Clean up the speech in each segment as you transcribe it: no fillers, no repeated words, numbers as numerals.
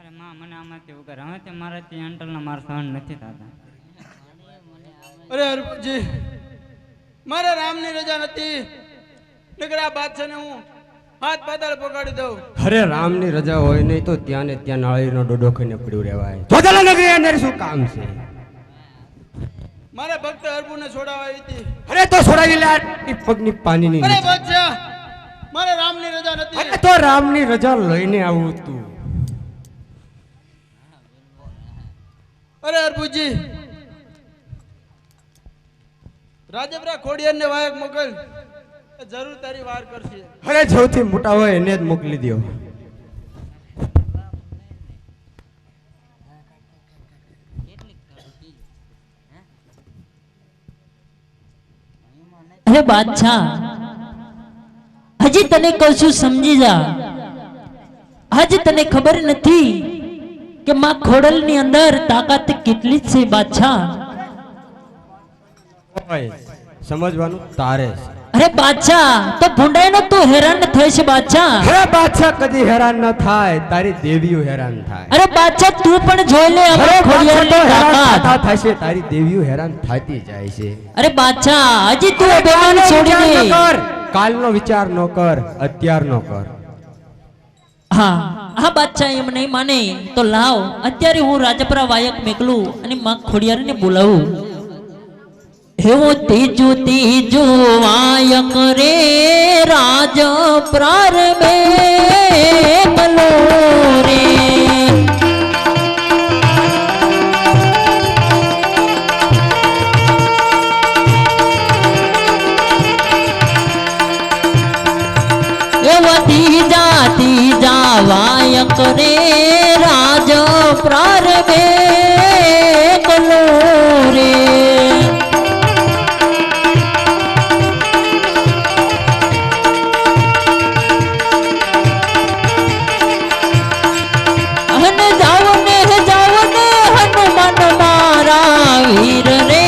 અરે માં મને આમાંથી ઉગર હવે તે મારાથી અંટલના માર સહન નથી થતા. અરે હરજી મારા રામની રજા નથી નકરા બાદશાહને હું હાથ પાતાળ પકડી દઉં. અરે રામની રજા હોય નહીં તો ત્યાં ને ત્યાં નાળીનો ડોડો ખાઈને પડ્યું રહેવાય. જોધાલા નગરી અંદર શું કામ છે? મારા ભક્ત હરબુને છોડાવી હતી. અરે તો છોડાવી લે પગની પાણીની. અરે બાદશાહ મારે રામની રજા નથી. અરે તો રામની રજા લઈને આવું તું. અરે હરબુજી રાજપરા ખોડિયારને વાયક મોકલ જરૂર તારી વાર કરશે. અરે સૌથી મોટા હોય એને જ મોકલી દો. અરે બાદશાહ હજી તને કહું છું સમજી જા. હજી તને ખબર નથી કે માં ખોડલ ની અંદર તાકાત કેટલી છે બાદશાહ. સમજવાનું તારે છે. અરે બાદશાહ તો ભૂંડાઈ નો તું હેરાન થાય છે બાદશાહ. અરે બાદશાહ કદી હેરાન ન થાય, તારી દેવીઓ હેરાન થાય. અરે બાદશાહ તું પણ જોઈ લે અમારા ખોડિયારની તાકાત. થશે તારી દેવીઓ હેરાન થતી જાય છે. અરે બાદશાહ હજી તું અભિમાન છોડી દે. કાલનો વિચાર ન કર, અત્યારનો કર. હા હા બાદશાહ એમ નહીં માને તો લાવ અત્યારે હું રાજપરા વાયક મેકલું અને માં ખોડિયારને બોલાવું. હેવો તેજો તેજો વાયક રે રાજપરા મેકલો રે. तीजा वायक रे राजप्रार मेकलो रे. हन जाओ ने हनुमान मारा वीर रे.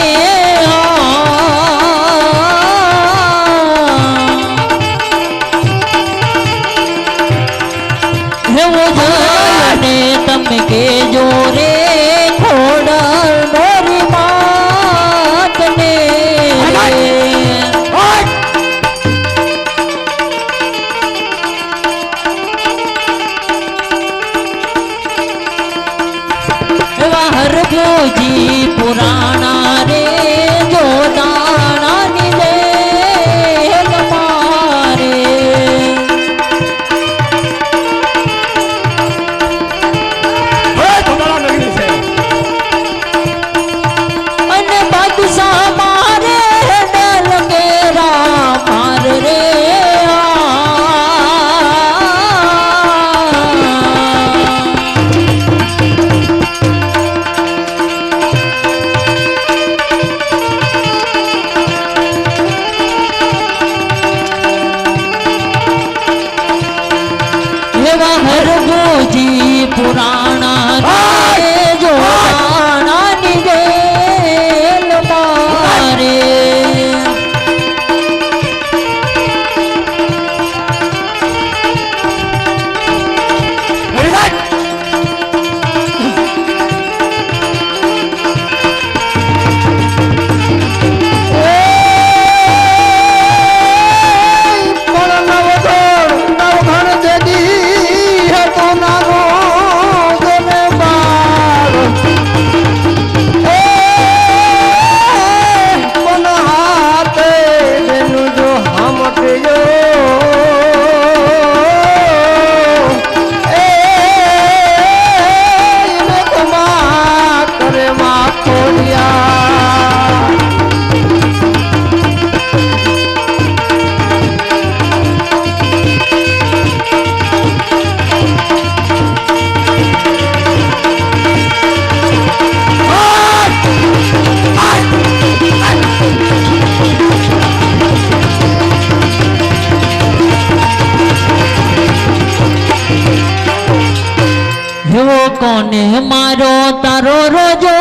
के जोरे खोडल मोरी मात ने हरभोजी पुराना रे जो दाना निले मारे. हरभोजी पुराना रे जो दाना निवेल मारे. કોને મારો તારો રોજો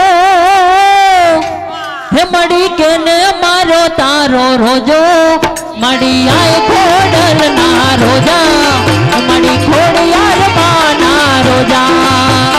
હે મડી કેને મારો તારો રોજો મડી આય ખોડલ ના રોજા મડી ખોડિયાર ના રોજા.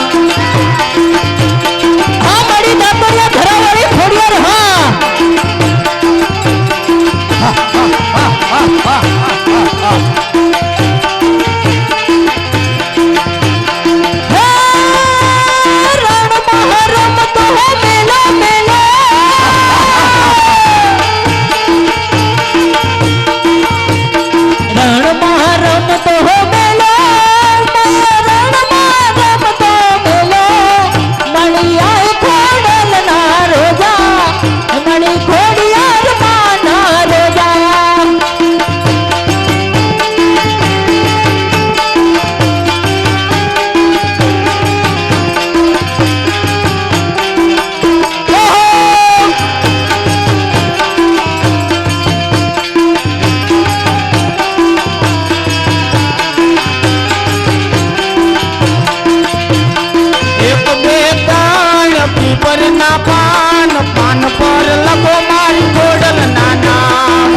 ના પાન પાન પર લખો મારી ખોડલ ના નામ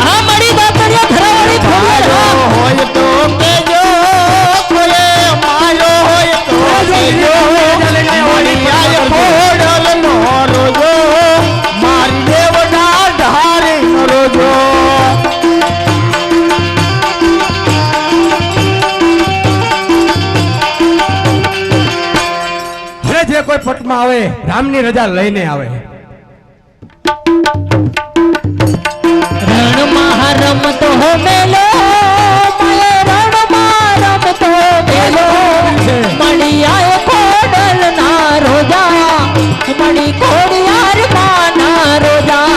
આ મળી દાતરિયા ધરાવાળી ખોડિયાર હોય તો કેજો કોએ માયો હોય તો કેજો મારી આય ખોડલ નો રોજો મારી દેવના ધારે નો રોજો હવે જે કોઈ પટમાં આવે રામની રજા લઈને આવે. રણમાં રમતો મેલો માય રણમાં રમતો મેલો મળી આયો ખોડલ ના રોજા મળી ખોડિયાર માના રોજા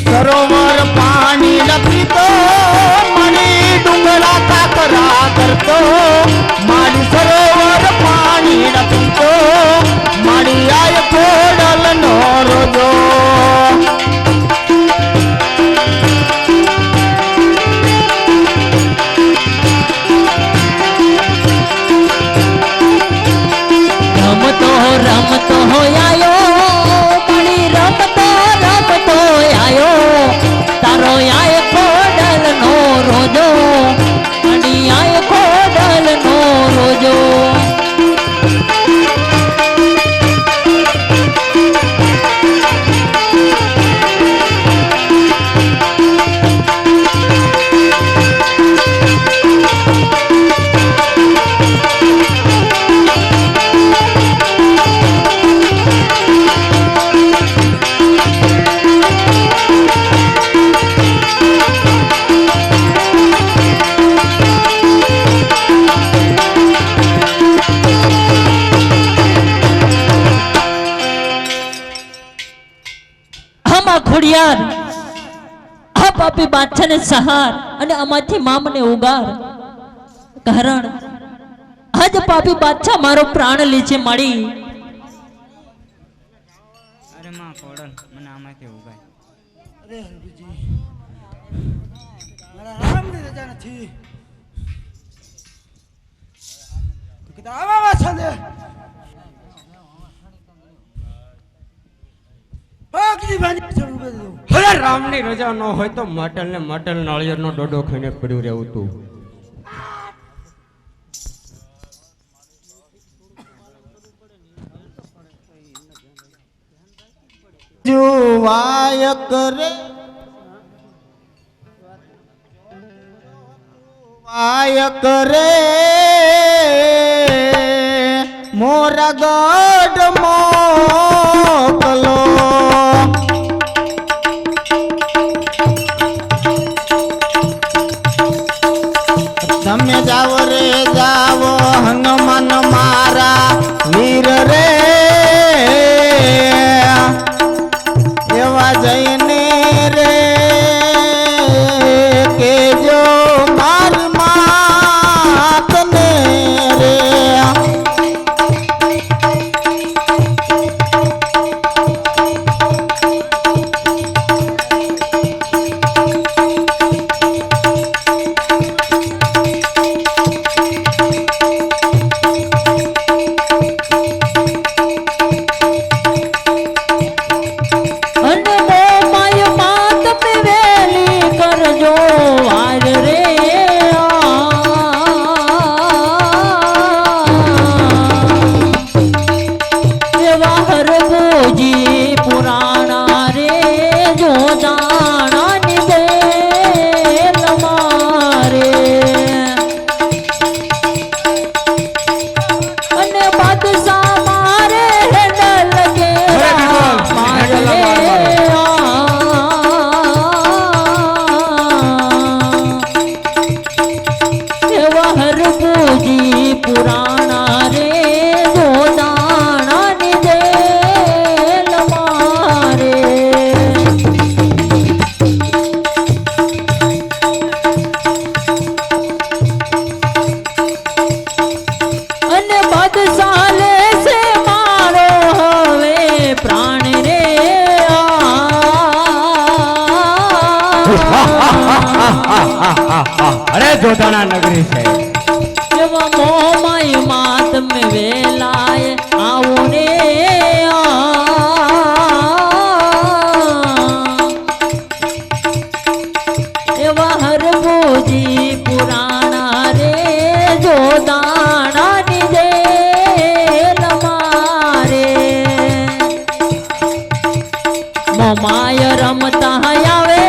સરોવર પાણી નથી તો મણી ડુંગરા કાકરા કરતો મારી સરોવર પાણી નથી તો મારી આય ખોડલ નો રોજો રમતો રમતો આયો મળી રમતો રમતો આયો તારો આય ખોડલ નો રોજો મળી આય ખોડલ નો રોજો ખોડિયાર આ પાપી બાદશાહને સહાર અને અમાથી મામને ઉગાર કારણ આજ પાપી બાદશાહ મારો પ્રાણ લે છે મળી અરે માં ખોડલ મને આમાંથી ઉગાય. અરે હરભીજી મારા રામની રજા નથી તો કીધા આવા છંદે પાકની ભાંજી ચડું બધું હવે રામની રજા ન હોય તો માટલ ને માટલ નાળિયેરનો ડોડો ખાઈને પડ્યું રહેવું તું. जुवाय करे वाय करे मोरा गढ़ मोकलो તમે જાવ રે જાવ હનુમાન મારા વીર રે એવા જઈને રે કેજો મારી માતને રે અને માય માત પે વેલી કરજો વાર રે એવા હરભોજી પુરાણા રે જો જાણા નિદે તમારે અને બાદશાહ મારે હેડલ કે હરભોજી પુરાણા રે જો દાણા નિદે લમારે અને બાદશાહ લે જોધાણા નગરી છે. એવા મોમાય માતમ વેલાય આવું ને એવા હરભુજી પુરાણા રે જોધાણાની જેલ મારે મોમાય રમતા આવે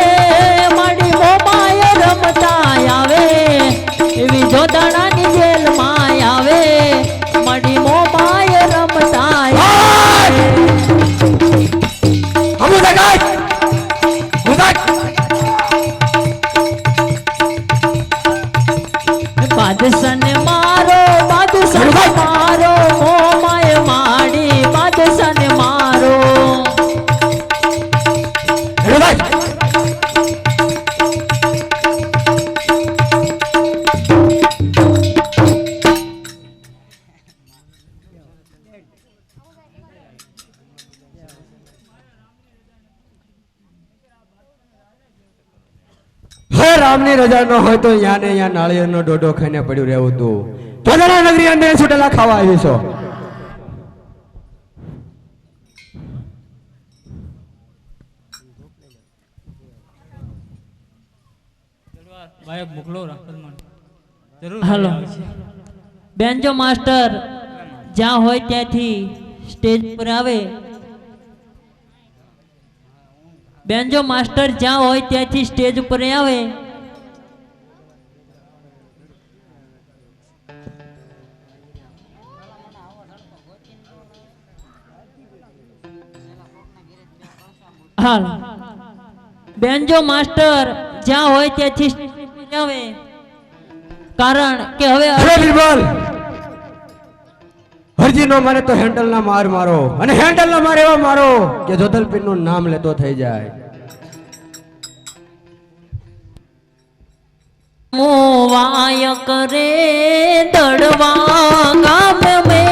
માડી મોમાય રમતા આવે એવી જોધાણાની જેલ માં આવે માડી મોમાય રમતા આવે બાદશાહને મારો બાદશાહને મારો મોમાય માડી બાદશાહને મારો હે રામની રજા ન હોય તો યા ને યા નાળિયેરનો ડોડો ખાઈને પડ્યું રહેવું તું. જોધાણા નગરી અંદર છૂટેલા ખાવા આવી છો. વાયક મોકલો રાખલમાં જરૂર હાલો આવશે. બેન્જો માસ્ટર જ્યાં હોય ત્યાંથી સ્ટેજ પર આવે બેન્જો માસ્ટર જ્યાં હોય ત્યાંથી સ્ટેજ ઉપર આવે હાલ બેન્જો માસ્ટર જ્યાં હોય ત્યાંથી સ્ટેજ પર આવે કારણ કે હવે અરે બિરબલ, હરજી નો મારે તો હેન્ડલ ના માર મારો અને હેન્ડલ ના માર એવા મારો કે જોધલપીર નું નામ લેતો થઈ જાય. મોવાય કરે દડવા ગામ મે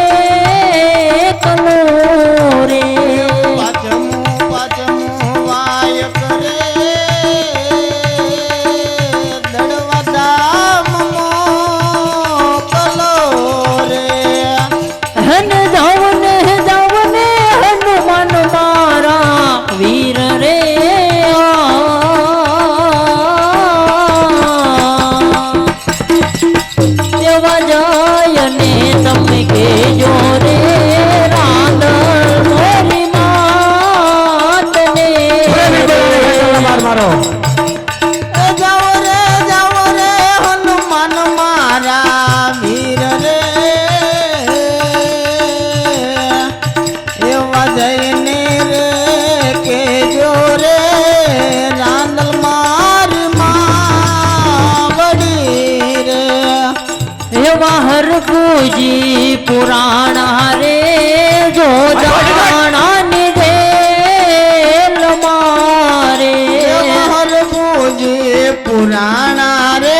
કલો રે પાચમું વાય કરે દડવા ધામ મોકલો રે હન જાવને હનુમાન મારા વીર રે દેવા જાય ને તમે કેજો રે રાંધણ મોરી માતને માર મારો જાઓ રે હનુમાન મારા વીર રે એવા જઈને રે કેજો રે રાંદલ માર વડી રે એવા હરભુજી પુરાણા રે જોધાણાની જેલ મારે હરભુજી પુરાણા રે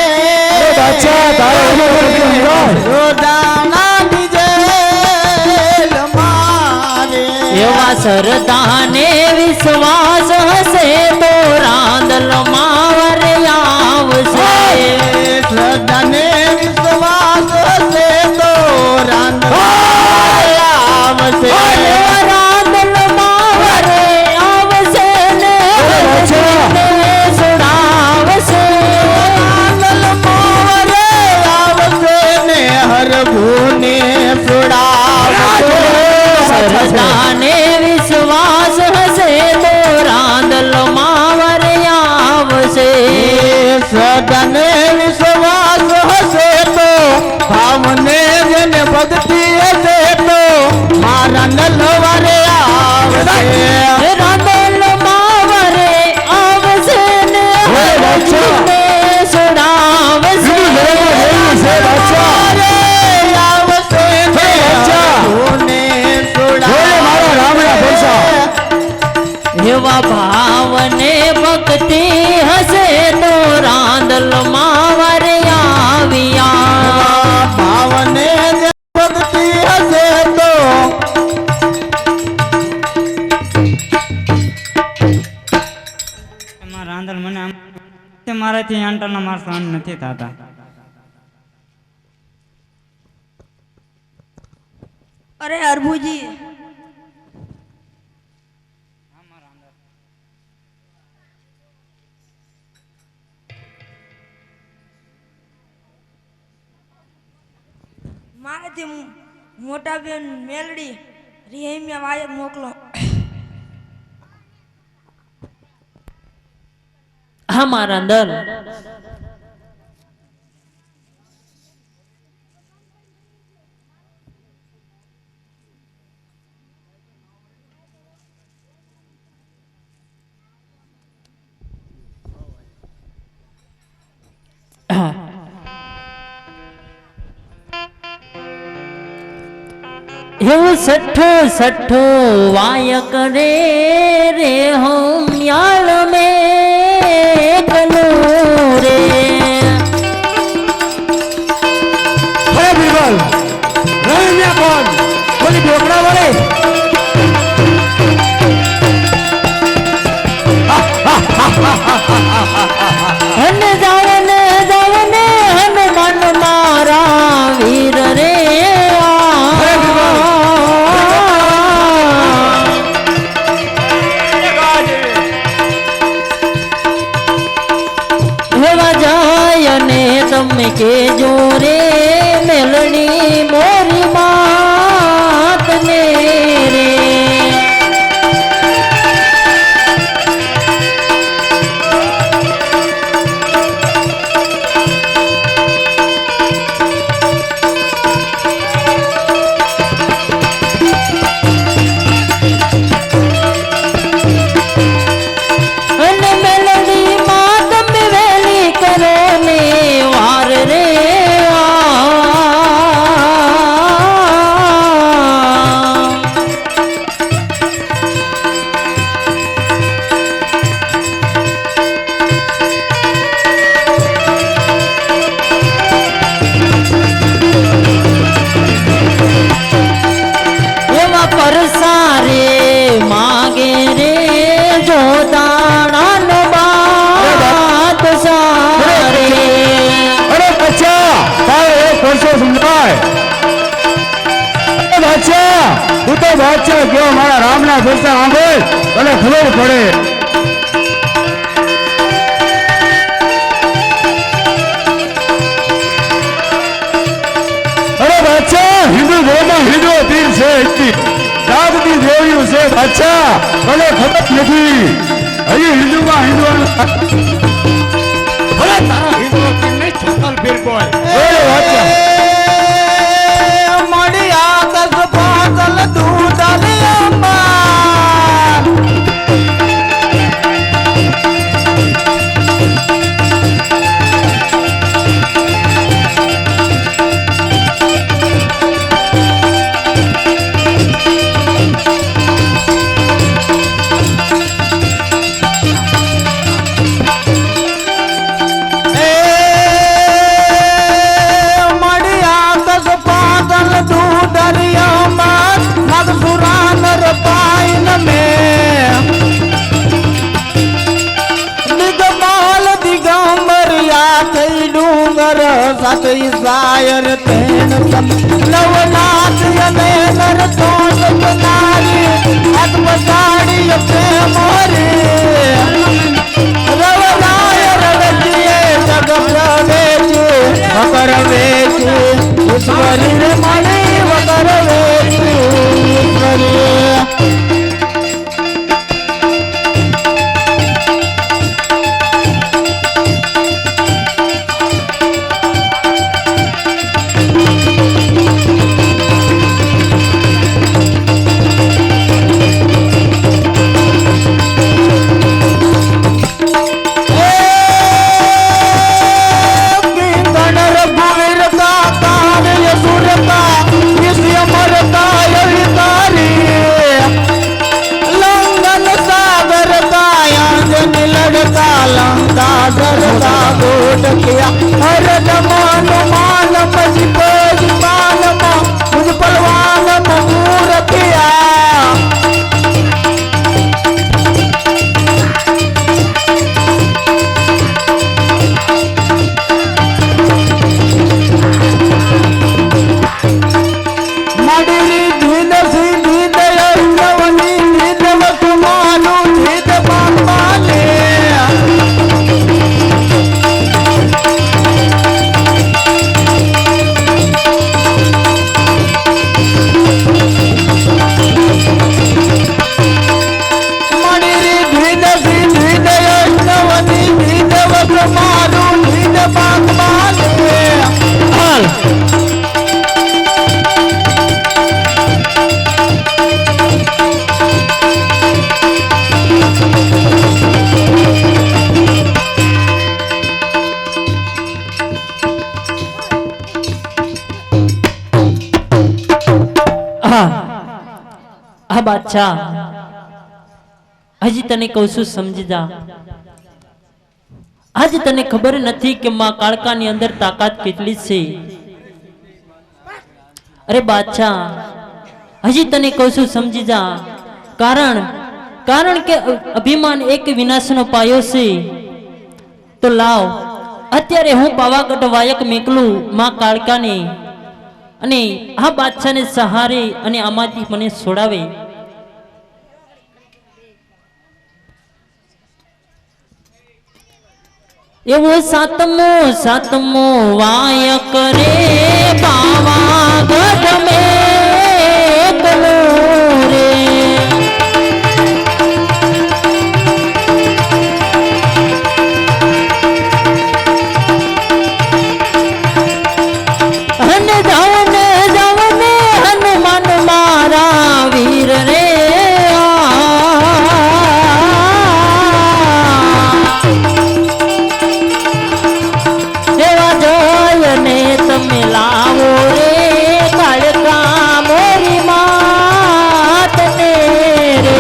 રોદાણાની જેલ મારે એવા સરદાને વિશ્વાસ હશે તો રાંદલ માવર આવશે શ્રદ્ધાને વિશ્વાસ હશે તો આવશે રાંદલ માવર આવશે ને સુડાવશે રાંદલ મોરે આવશે ને હરભુને સુડાવશે સરદાને વિશ્વાસ હશે તો રાંદલ માવર આવશે શ્રદ્ધાને વિશ્વાસ હશે તો ભાવને જેને ભક્તિ હશે તો મારા નલવારે આવશે રાંદલ માવરે આવશે ને હરભુને સુડાવશે આવશે ને હરભુને સુડાવશે એવા ભાવને ભક્તિ હશે તો રાંદલ માવર આવ્યા ભાવને જે ભક્તિ હશે તો એમાં રાંધણ મને આમ તે મારાથી આંટરના માર સહન નથી થતા. અરે અરબુજી મારેથી મોટા બેન મેલડી રિહેમિયા વાયક મોકલો. હા મારા અંદર એવું સઠ્ઠો સઠ્ઠો વાયક રે રે હમ યાળ में कलू रे. અરે બીરબલ રવિન્યા કોણ બોલી ઢોકળા વળે હન જાવને જાવને હનુમાન મારા વીર રે. તમે કે જોરે મેલડી મોરી માત ને રે. અને મેલડી માં તમે વેલી કરો ને વાર રે. એવા પરસારે માગે રે જો દાણા બાત સારે. અરે બચ્ચા તારે એક વર્ષો સમજાય બાદશાહ તું તો બાદશાહ કેવો મારા રામના ફેરસા સાંભળ તને ખબર પડે. અરે બાદશાહ હિન્દુ ધર્મમાં હિન્દુ તીર છે એટલી જાગતી દેવીઓ છે બાદશાહ તને ખબર નથી હજી હિન્દુમાં હિન્દુઓનું ભલે તારા હિન્દુઓ તીર નહીં છોકલ ફેર કોઈ બાદશાહ મળ્યા દસ પાતલ દૂધ અંબા સાત ઈસાયર તેન લવનાથ યને નર તોષ નારી હાથ બસાડી પ્રેમોરી રવનાય રવજીએ જગ પ્રવેશી વકર વેચી ઈશ્વરી રે મણી વકર વેચી ઈશ્વરી. આ બાદશાહ હજી તને કહું છું સમજી જા. આજ તને ખબર નથી કે માં કાળકાની અંદર તાકાત કેટલી છે. અરે બાદશાહ હજી તને કહું છું સમજી જા. કારણ કે અભિમાન એક વિનાશનો પાયો છે. તો લાવ અત્યારે હું પાવાગઢ વાયક મેકલું માં કાળકાને, અને આ બાદશાહને સહારે અને આમાંથી મને છોડાવે. એવો સાતમો વાયક રે પાવાગઢ મેકલો રે. હનુમાન મારા વીર રે. એવા જોયને તમે લાવો રે કાળકા મોરી માત ને રે.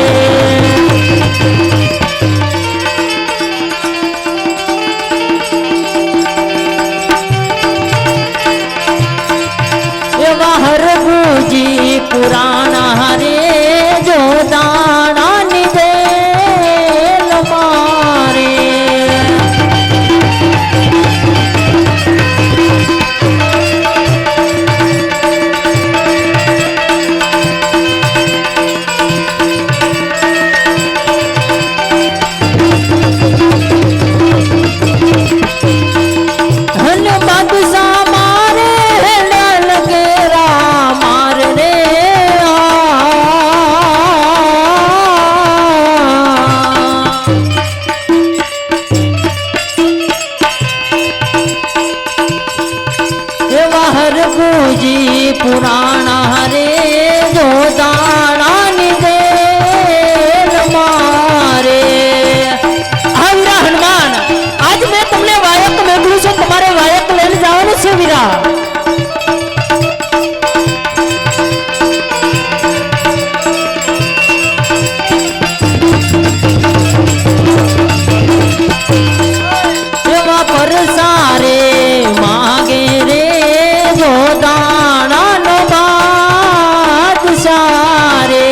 એવા હરગુજી પુરાણા રે જો દાણાની દેલ મારે. ધન બાદશાહ મારે હેડલ કેરા માર રે. એવા હરગુજી પુરાણા રે જો દાણાની દેલ મારે. વીરા હનુમાન આજ મેં તમને વાયક મોકલું છું, તમારે વાયક લઈને જવાનું છે વીરા. એવા પરસારે માગે રે જો દાણાનો બાદશાહ રે.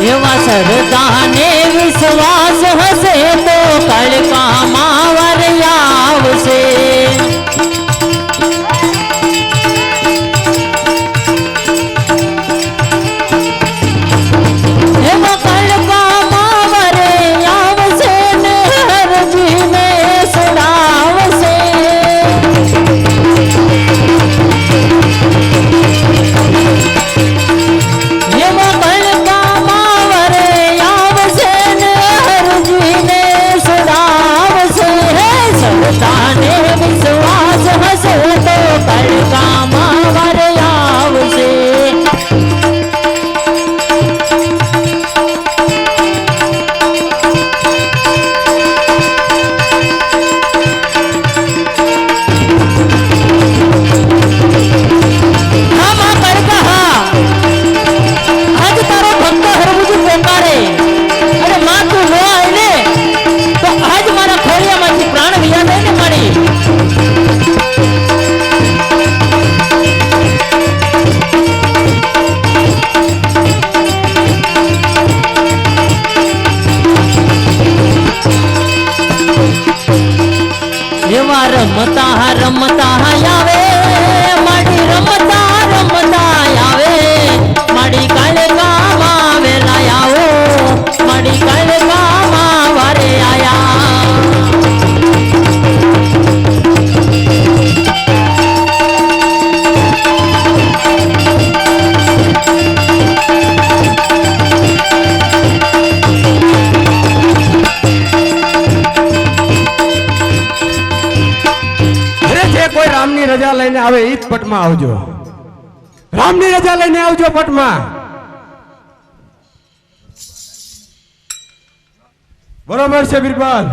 એવા સરદાને વિશ્વાસ હશે તો કળકામાં વર આવશે. એવા કળકામાં વર આવશે ને હરજીને છોડાવશે. એવા કળકામાં વર આવશે ને હરજીને છોડાવશે. સરદાને વિશ્વાસ હશે તો કળકામાં વર આવશે. હા માં કાળકા, હા આજ તારો ભક્ત હરગુજી પોકારે, અને માં તું ન આવે ને તો આજ મારા ખોળિયામાંથી પ્રાણ વિયા જાય ને મારી. એવા રમતા રમતા આવે માડી, રમતા રમતા આવે માડી કાળકામાં વેલા આવો, માડી કાળકામાં વારે આયા. લઈને આવે ઈ જ પટમાં આવજો. રામની રજા લઈને આવજો પટમાં. બરોબર છે બિરબલ.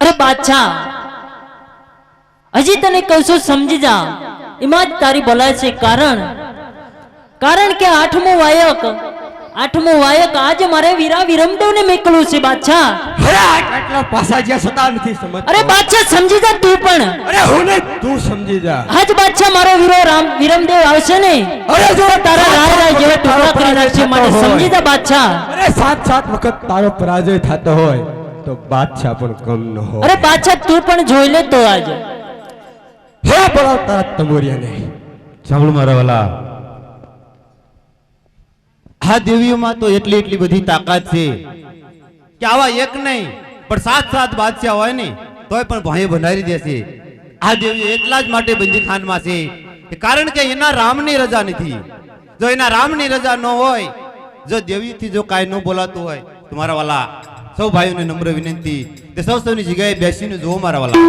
અરે બાદશાહ, હજી તને કહું છું સમજી જા, એમાં જ તારી ભલાઈ છે. કારણ કે આઠમું વાયક આજે મારે વીરા વિરમદેવને મોકલવું છે બાદશાહ. અરે આટલા પાસા જ્યાં સતા નથી સમજતો. અરે બાદશાહ સમજી જા તું પણ. અરે હું નહીં, તું સમજી જા. આજ બાદશાહ મારો વીરો વિરમદેવ આવશે ને, અરે જો તારા રાય જેવા ટુકડા કરી નાખશે. માટે સમજી જા બાદશાહ. અરે 7 વખત તારો પરાજય થતો હોય તો બાદશાહ પણ કમ ન હોય. અરે બાદશાહ તું પણ જોઈ લે તો આજ. હે બોલાવ તારા તમોરિયાને. સાંભળો મારા વાલા, આ દેવીઓમાં તો એટલી બધી તાકાત છે કે આવા એક નહીં પણ 7 બાદશાહ હોય ને તોય પણ ભાઈ બનાવી દેશે. આ દેવીઓ એટલા જ માટે બંદીખાનમાં છે કે કારણ કે એના રામની રજા નથી. જો એના રામની રજા ન હોય, જો દેવીથી જો કાંઈ ન બોલાતું હોય તો મારા વાલા સૌ ભાઈઓને નમ્ર વિનંતી કે સૌની જગ્યાએ બેસીને જુઓ મારા વાલા.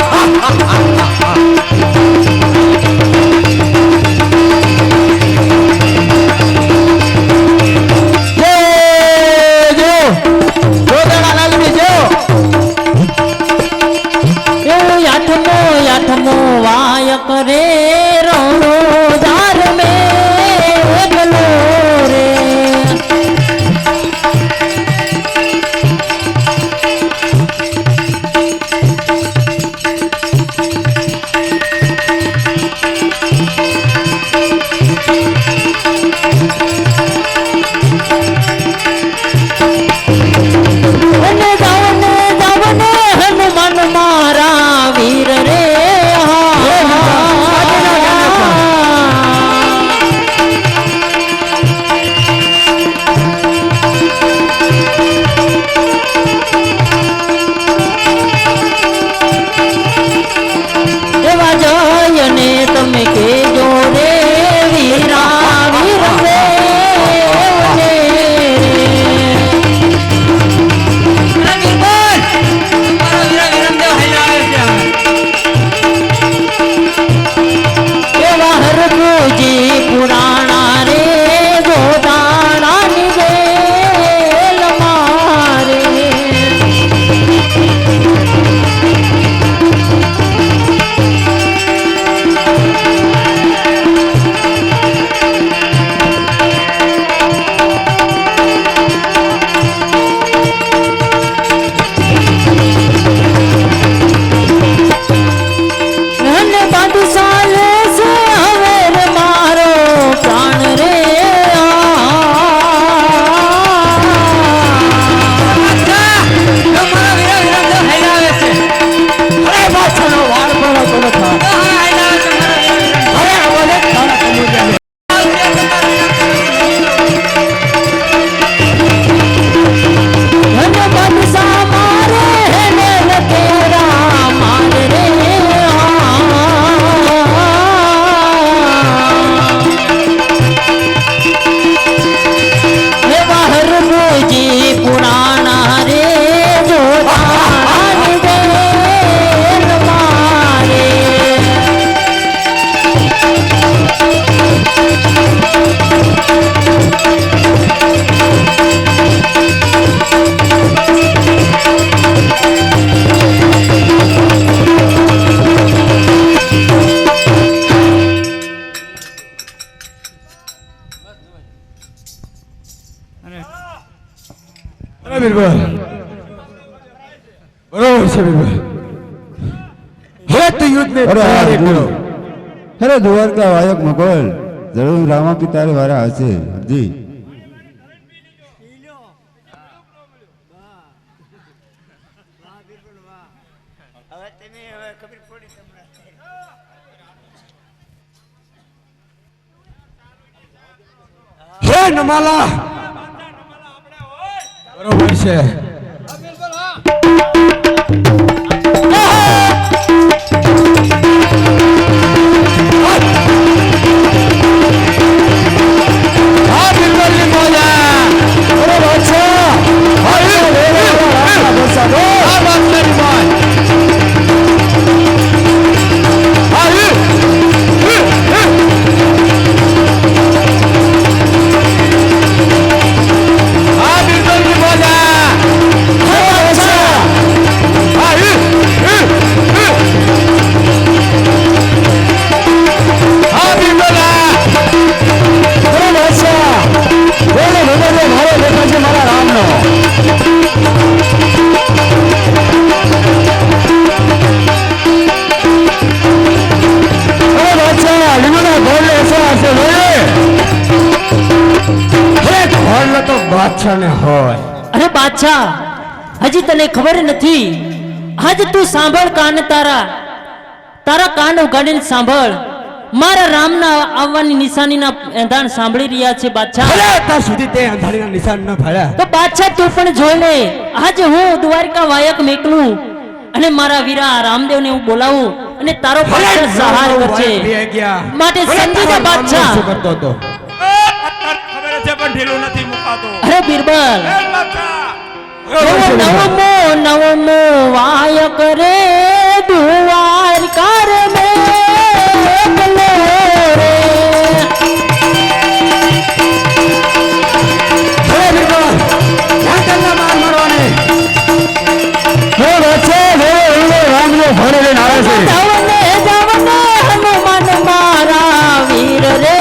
હા અરે અરે બિરબલ બરોબર છે બિરબલ હવે તો યુદ્ધને તૈયારી કરો અરે દ્વારકા વાયક મુગલ જરૂર રામા પિતારે વારા હશે જી હે નમાલા બરોબર છે હા બિરબલની મોજા બરોબર છે હા વાત કરી ભાઈ બાદશાહને હોય અરે બાદશાહ હજી તને ખબર નથી આજ તું સાંભળ કાન તારા કાન ઉગાડીને સાંભળ મારા રામના આવવાની નિશાનીના એંધાણ સાંભળી રહ્યા છે બાદશાહ અરે અત્યાર સુધી તે અંધારીના નિશાન ન ફાડ્યા તો બાદશાહ તું પણ જોઈ લે આજ હું દ્વારકા વાયક મેકલું અને મારા વીરા રામદેવને હું બોલાવું અને તારો બાદશાહ સહાય કરશે માટે સમજી જા બાદશાહ શું કરતો હતો ખબર છે પણ ઢીલું નથી મુકાતો અરે બિરબલ એ બાદશાહ નવમો વાયક રે દ્વારકા રે મેકલો રે અરે બિરબલ ક્યાં તને માર મારવાની હે વચ્ચે હે રામનો ભરે લઈને આવે છે જવને હનુમાન મારા વીર રે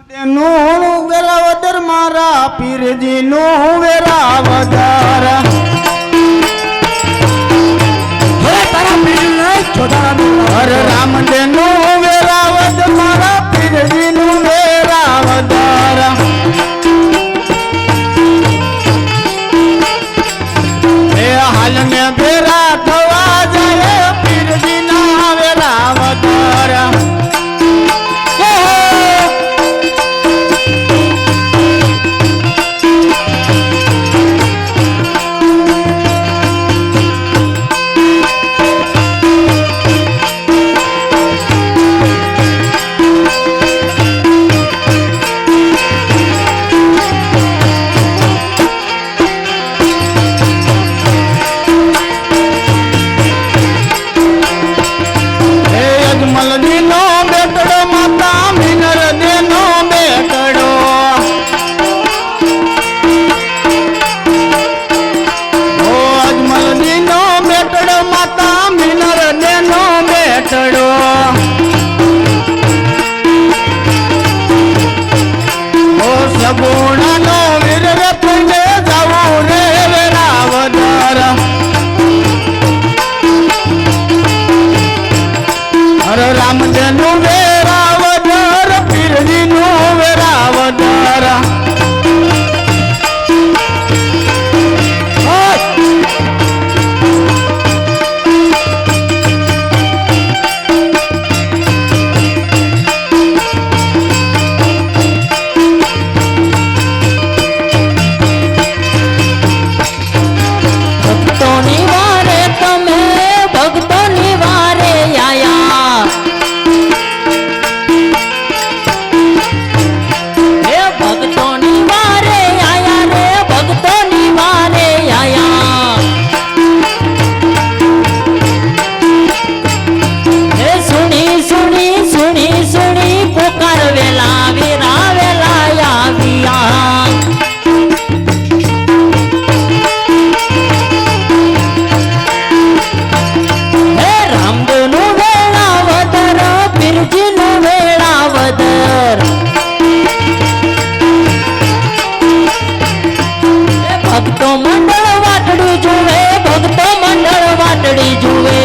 તેનું વેરાવદર મારા પીરજીનું વેરાવદર હર રામદેવનું વેરાવદર મારા પીરજીનું વેરાવદર એ હાલ ને ભેરા થવા જાય પીરજીના વેરાવદર રામદેવનું વેરાવદર પીરજીનું વેરાવદર ભક્તોની વારે તમે ભક્તોની વારે આયા હે ભક્તોની વારે આયા રે ભક્તોની વારે આયા હે સુણી સુણી સુણી સુણી પુકાર વેલા વેરા વેલા આવ્યા હે રામદેવનું વેળાવદર પીરજીનું વેળાવદર હે ભક્તો મંડળ વાટડી જુએ ભક્તો મંડળ વાટડી જુએ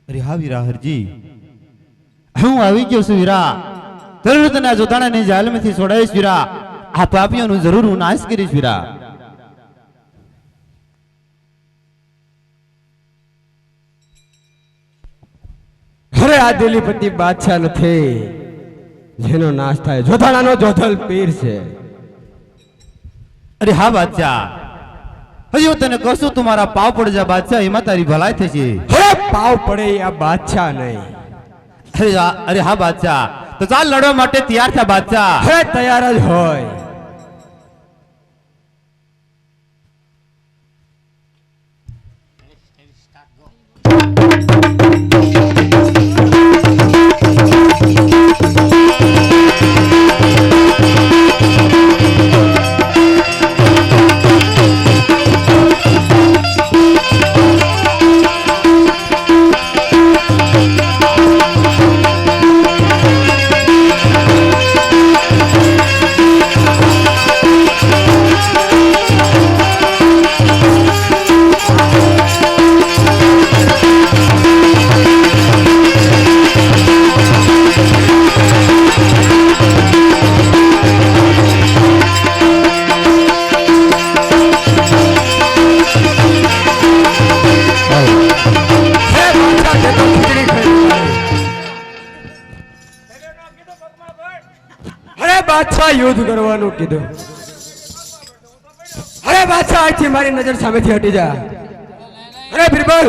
અરે હા વીરા હરજી હું આવી ગયો છું વીરા જરૂર તને આ જોતાણાની જાલમાંથી છોડાવીશ વીરા આ પાપીઓનું જરૂર હું નાશ કરીશ વીરા અરે આ દિલીપતિ બાદશાહ નથી જેનો નાશ થાય જોધાણાનો જોધલ પીર છે અરે હા બાદશાહ હજી હું તને કહું છું તું મારા પાવ પડી જા બાદશાહ એમાં તારી ભલાઈ થશે અરે પાવ પડે આ બાદશાહ નહીં અરે હા બાદશાહ તો ચાલ લડવા માટે તૈયાર થા બાદશાહ અરે તૈયાર જ હોય યુદ્ધ કરવાનું કીધું. અરે બાદશાહ આજથી મારી નજર સામેથી હટી જા. અરે બિરબલ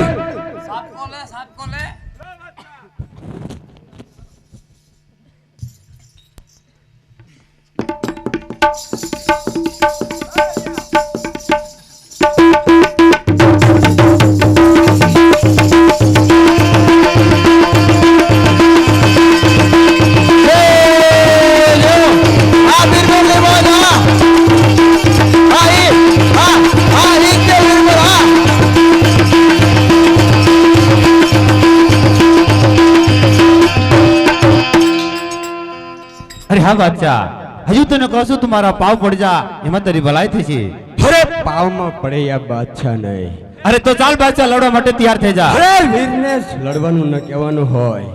અરે હા બાદશાહ, હજુ તને કહું છું તું મારા પાવ પડ જા, એમાં તારી ભલાઈ થશે. અરે પાવમાં પડે આ બાદશાહ નહીં. અરે તો ચાલ બાદશાહ, લડવા માટે તૈયાર થઈ જા. અરે વીરને લડવાનું ન કહેવાનું હોય.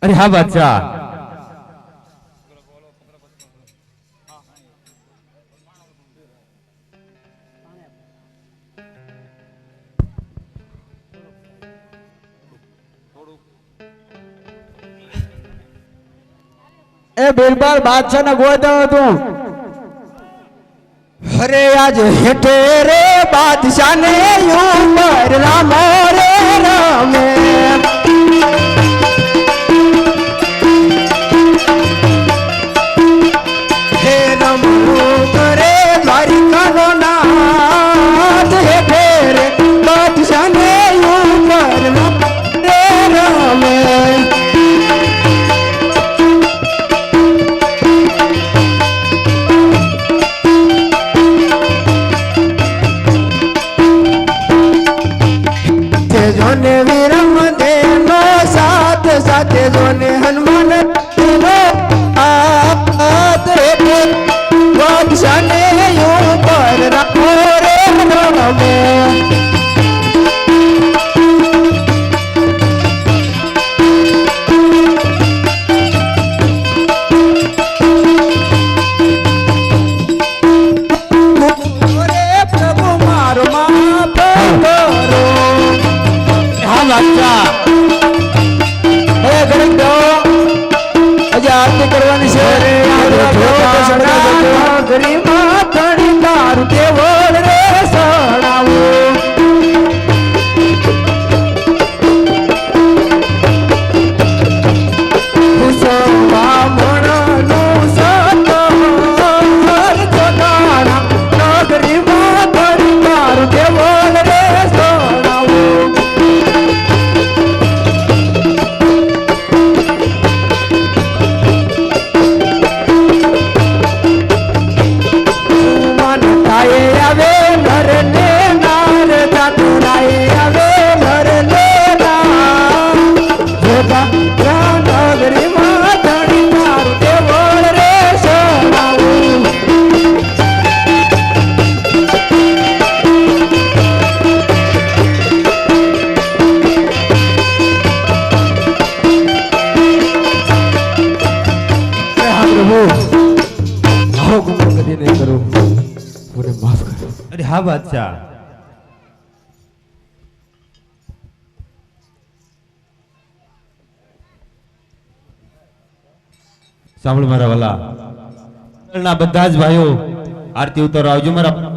અરે હા બાદશાહ, એ બિરબલ બાદશાહ ને ગોતો તું. અરે આજ હેઠે રે બાદશાહ ને ઉપર રામો રે રામે. હે રમવું કરે દ્વારિકાનો નાથ, હેઠે રે બાદશાહ ને ઉપર રામો રે રામે. જોને વિરમ દેનો સાથ સાથે જોને હનુમાન દેનો હાથ રે વક્ષને ઉપર રાખો રે રમે. પ્રભુ મારો મા બાદશાહ હવે ઘડીક દો હજી આરતી કરવાની છે ગરીબા ધણી તારું કેવળ રે સણાવું અરે હા બાદશાહ સાંભળ મારા વાલા ના બધા જ ભાઈઓ આરતી ઉતારો આવજો મારા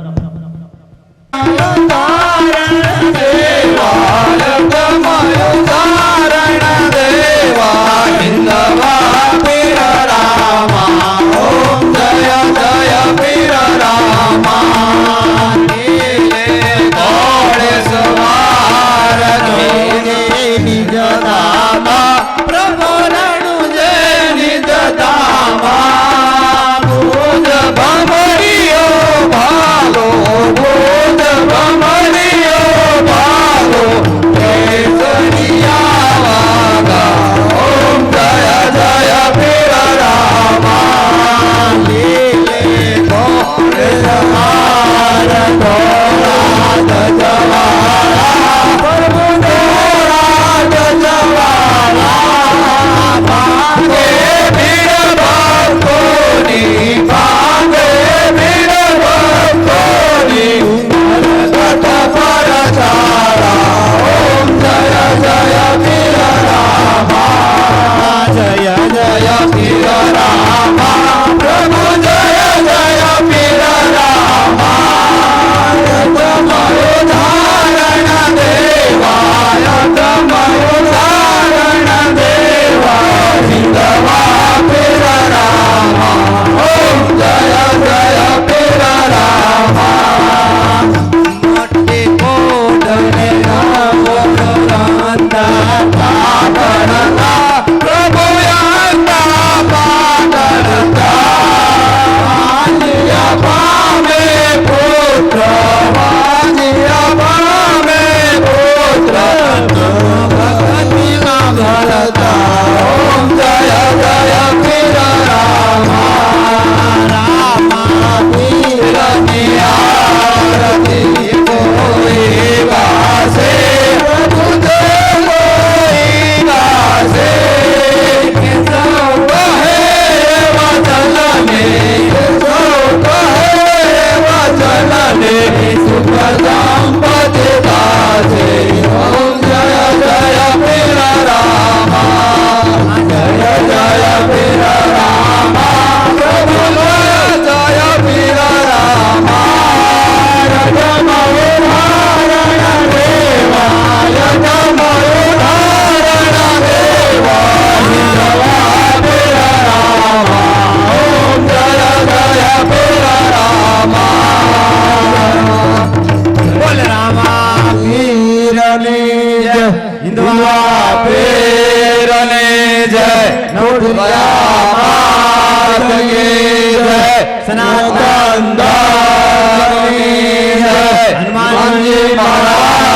સનાતન ધર્મની જય હનુમાનજી મહારાજ